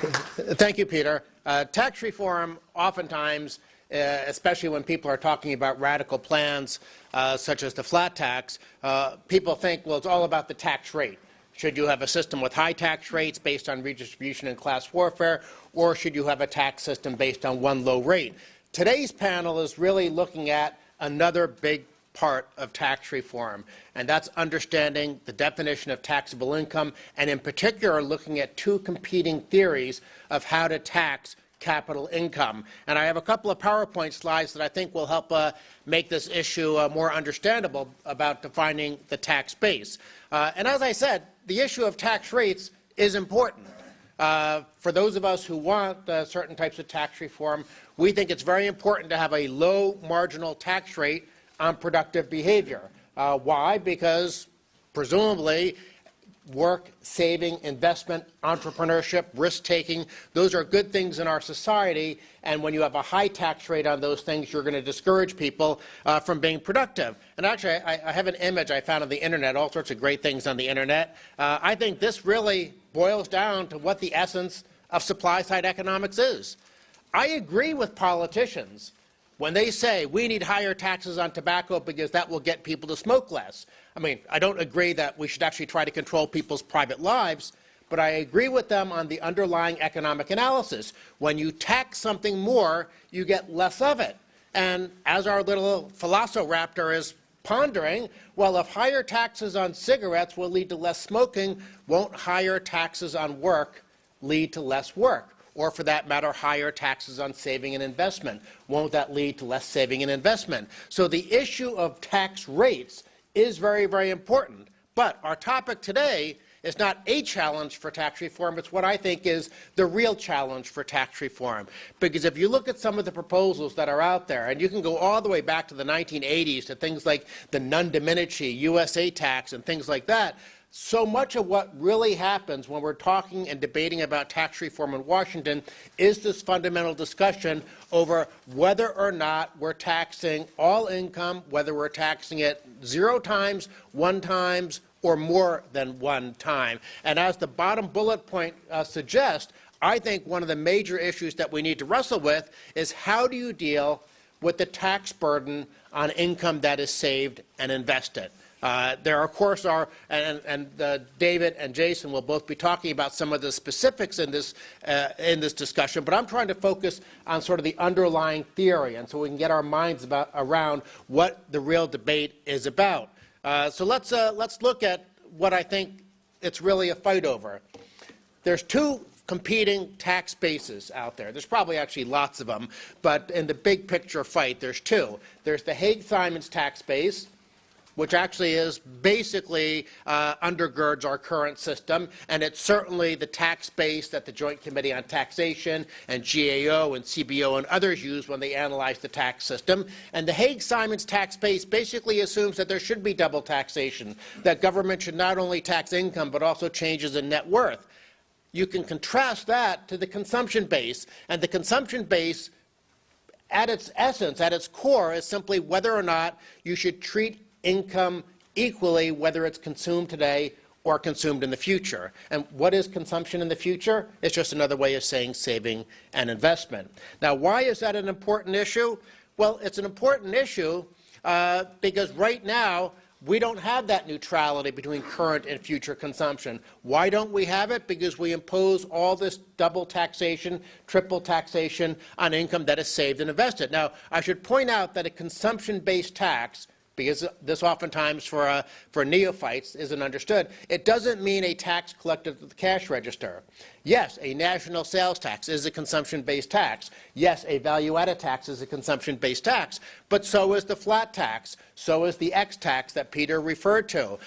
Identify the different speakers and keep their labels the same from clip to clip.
Speaker 1: Thank you, Peter. Tax reform oftentimes, especially when people are talking about radical plans such as the flat tax, people think, well, it's all about the tax rate. Should you have a system with high tax rates based on redistribution and class warfare, or should you have a tax system based on one low rate? Today's panel is really looking at another big part of tax reform, and that's understanding the definition of taxable income, and in particular looking at two competing theories of how to tax capital income. And I have a couple of PowerPoint slides that I think will help make this issue more understandable about defining the tax base. And as I said, the issue of tax rates is important. For those of us who want certain types of tax reform, we think it's very important to have a low marginal tax rate on productive behavior. Why? Because presumably work, saving, investment, entrepreneurship, risk-taking, those are good things in our society, and when you have a high tax rate on those things, you're going to discourage people from being productive. And actually, I have an image I found on the Internet, all sorts of great things on the Internet. I think this really boils down to what the essence of supply-side economics is. I agree with politicians when they say we need higher taxes on tobacco because that will get people to smoke less. I mean, I don't agree that we should actually try to control people's private lives, but I agree with them on the underlying economic analysis. When you tax something more, you get less of it. And as our little Velociraptor is pondering, well, if higher taxes on cigarettes will lead to less smoking, won't higher taxes on work lead to less work? Or for that matter, higher taxes on saving and investment. Won't that lead to less saving and investment? So the issue of tax rates is very, very important. But our topic today is not a challenge for tax reform. It's what I think is the real challenge for tax reform. Because if you look at some of the proposals that are out there, and you can go all the way back to the 1980s to things like the non diminuti, USA tax, and things like that, so much of what really happens when we're talking and debating about tax reform in Washington is this fundamental discussion over whether or not we're taxing all income, whether we're taxing it 0 times, 1 times, or more than 1 time. And as the bottom bullet point suggests, I think one of the major issues that we need to wrestle with is how do you deal with the tax burden on income that is saved and invested. There, of course, are, and David and Jason will both be talking about some of the specifics in this discussion, but I'm trying to focus on sort of the underlying theory, and so we can get our minds around what the real debate is about. So let's look at what I think it's really a fight over. There's two competing tax bases out there. There's probably actually lots of them, but in the big picture fight, there's two. There's the Hague-Simons tax base, which actually is basically undergirds our current system, and it's certainly the tax base that the Joint Committee on Taxation and GAO and CBO and others use when they analyze the tax system. And the Hague-Simons tax base basically assumes that there should be double taxation, that government should not only tax income but also changes in net worth. You can contrast that to the consumption base, and the consumption base at its essence, at its core, is simply whether or not you should treat income equally, whether it's consumed today or consumed in the future. And what is consumption in the future? It's just another way of saying saving and investment. Now, why is that an important issue? Well, it's an important issue because right now we don't have that neutrality between current and future consumption. Why don't we have it? Because we impose all this double taxation, triple taxation on income that is saved and invested. Now, I should point out that a consumption-based tax, because this oftentimes for neophytes isn't understood, it doesn't mean a tax collected at the cash register. Yes, a national sales tax is a consumption-based tax. Yes, a value-added tax is a consumption-based tax, but so is the flat tax. So is the X tax that Peter referred to.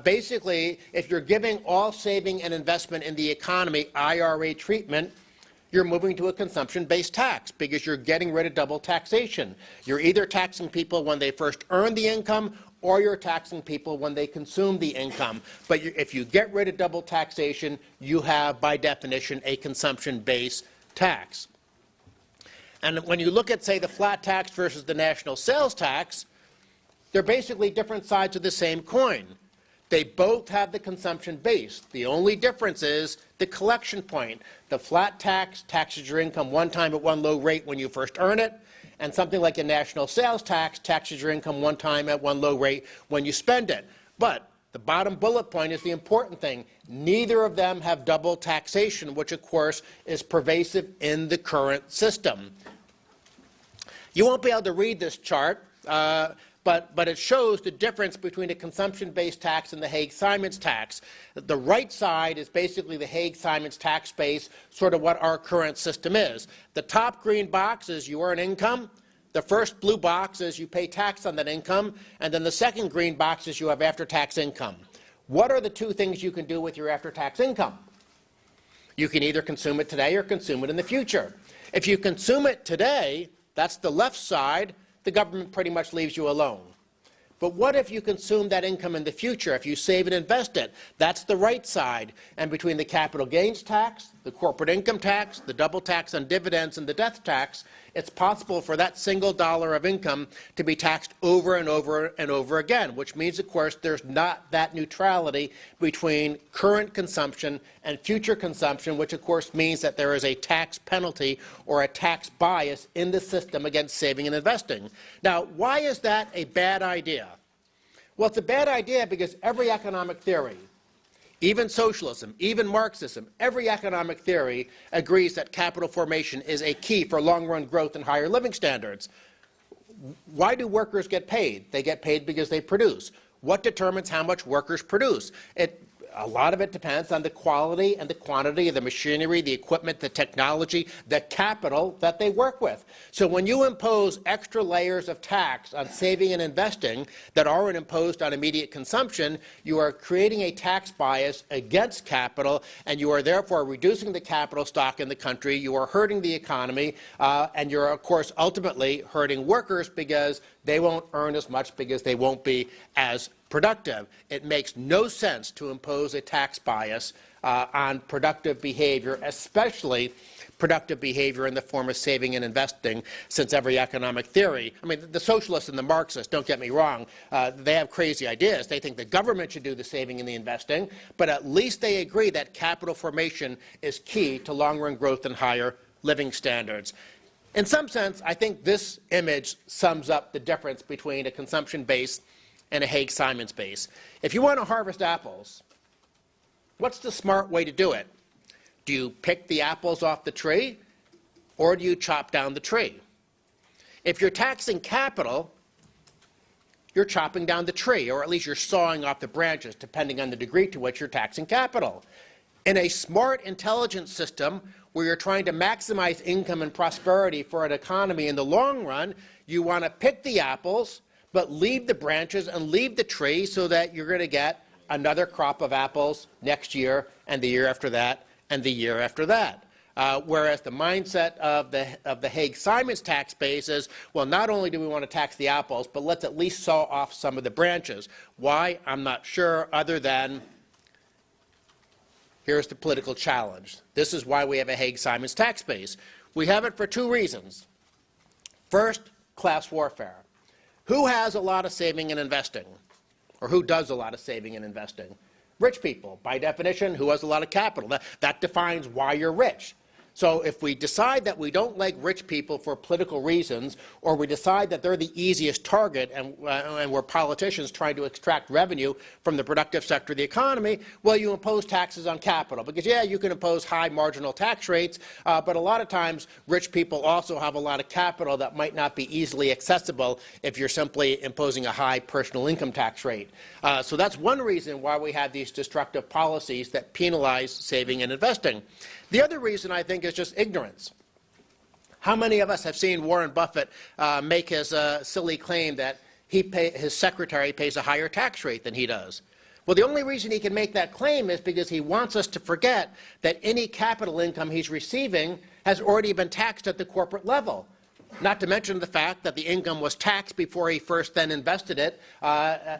Speaker 1: Basically, if you're giving all saving and investment in the economy IRA treatment, you're moving to a consumption-based tax because you're getting rid of double taxation. You're either taxing people when they first earn the income or you're taxing people when they consume the income. But if you get rid of double taxation, you have, by definition, a consumption-based tax. And when you look at, say, the flat tax versus the national sales tax, they're basically different sides of the same coin. They both have the consumption base. The only difference is the collection point. The flat tax taxes your income one time at one low rate when you first earn it, and something like a national sales tax taxes your income one time at one low rate when you spend it. But the bottom bullet point is the important thing. Neither of them have double taxation, which of course is pervasive in the current system. You won't be able to read this chart, but it shows the difference between a consumption-based tax and the Hague-Simons tax. The right side is basically the Hague-Simons tax base, sort of what our current system is. The top green box is you earn income. The first blue box is you pay tax on that income. And then the second green box is you have after-tax income. What are the two things you can do with your after-tax income? You can either consume it today or consume it in the future. If you consume it today, that's the left side, the government pretty much leaves you alone. But what if you consume that income in the future, if you save and invest it? That's the right side. And between the capital gains tax, the corporate income tax, the double tax on dividends, and the death tax, it's possible for that single dollar of income to be taxed over and over and over again, which means, of course, there's not that neutrality between current consumption and future consumption, which, of course, means that there is a tax penalty or a tax bias in the system against saving and investing. Now, why is that a bad idea? Well, it's a bad idea because every economic theory, even socialism, even Marxism, every economic theory agrees that capital formation is a key for long-run growth and higher living standards. Why do workers get paid? They get paid because they produce. What determines how much workers produce? A lot of it depends on the quality and the quantity of the machinery, the equipment, the technology, the capital that they work with. So when you impose extra layers of tax on saving and investing that aren't imposed on immediate consumption, you are creating a tax bias against capital, and you are therefore reducing the capital stock in the country. You are hurting the economy, and you're, of course, ultimately hurting workers because they won't earn as much because they won't be as productive. It makes no sense to impose a tax bias on productive behavior, especially productive behavior in the form of saving and investing, since every economic theory, I mean, the socialists and the Marxists, don't get me wrong, they have crazy ideas. They think the government should do the saving and the investing, but at least they agree that capital formation is key to long-run growth and higher living standards. In some sense, I think this image sums up the difference between a consumption base and a Hague-Simons base. If you want to harvest apples, what's the smart way to do it? Do you pick the apples off the tree, or do you chop down the tree? If you're taxing capital, you're chopping down the tree, or at least you're sawing off the branches, depending on the degree to which you're taxing capital. In a smart, intelligent system where you're trying to maximize income and prosperity for an economy in the long run, you want to pick the apples, but leave the branches and leave the tree so that you're going to get another crop of apples next year and the year after that and the year after that. Whereas the mindset of the Hague-Simons tax base is, well, not only do we want to tax the apples, but let's at least saw off some of the branches. Why? I'm not sure, other than here's the political challenge. This is why we have a Hague-Simons tax base. We have it for two reasons. First, class warfare. Who has a lot of saving and investing? Or who does a lot of saving and investing? Rich people. By definition, who has a lot of capital? That defines why you're rich. So if we decide that we don't like rich people for political reasons, or we decide that they're the easiest target and we're politicians trying to extract revenue from the productive sector of the economy, well, you impose taxes on capital. Because, yeah, you can impose high marginal tax rates, but a lot of times rich people also have a lot of capital that might not be easily accessible if you're simply imposing a high personal income tax rate. So that's one reason why we have these destructive policies that penalize saving and investing. The other reason, I think, is just ignorance. How many of us have seen Warren Buffett make his silly claim that his secretary pays a higher tax rate than he does? Well, the only reason he can make that claim is because he wants us to forget that any capital income he's receiving has already been taxed at the corporate level. Not to mention the fact that the income was taxed before he first then invested it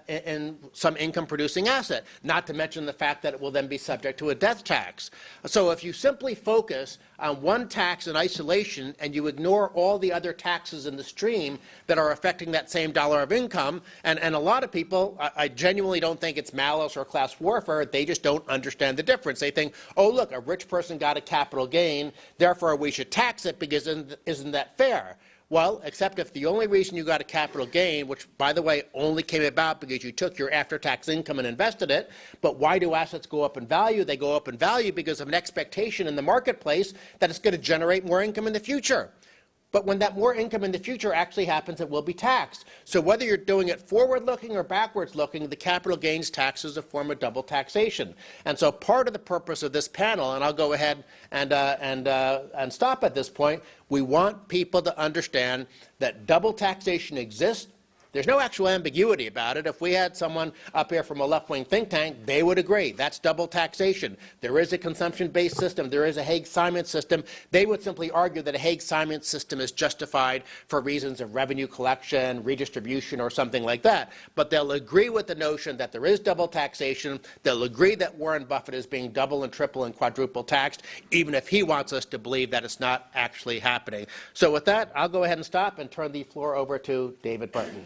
Speaker 1: in some income-producing asset. Not to mention the fact that it will then be subject to a death tax. So if you simply focus on one tax in isolation and you ignore all the other taxes in the stream that are affecting that same dollar of income, and a lot of people, I genuinely don't think it's malice or class warfare, they just don't understand the difference. They think, oh look, a rich person got a capital gain, therefore we should tax it because isn't that fair? Well, except if the only reason you got a capital gain, which, by the way, only came about because you took your after-tax income and invested it, but why do assets go up in value? They go up in value because of an expectation in the marketplace that it's going to generate more income in the future. But when that more income in the future actually happens, it will be taxed. So whether you're doing it forward-looking or backwards-looking, the capital gains tax is a form of double taxation. And so part of the purpose of this panel, and I'll go ahead and stop at this point, we want people to understand that double taxation exists. There's no actual ambiguity about it. If we had someone up here from a left-wing think tank, they would agree. That's double taxation. There is a consumption-based system. There is a Hague-Simon system. They would simply argue that a Hague-Simon system is justified for reasons of revenue collection, redistribution, or something like that. But they'll agree with the notion that there is double taxation. They'll agree that Warren Buffett is being double and triple and quadruple taxed, even if he wants us to believe that it's not actually happening. So with that, I'll go ahead and stop and turn the floor over to David Burton.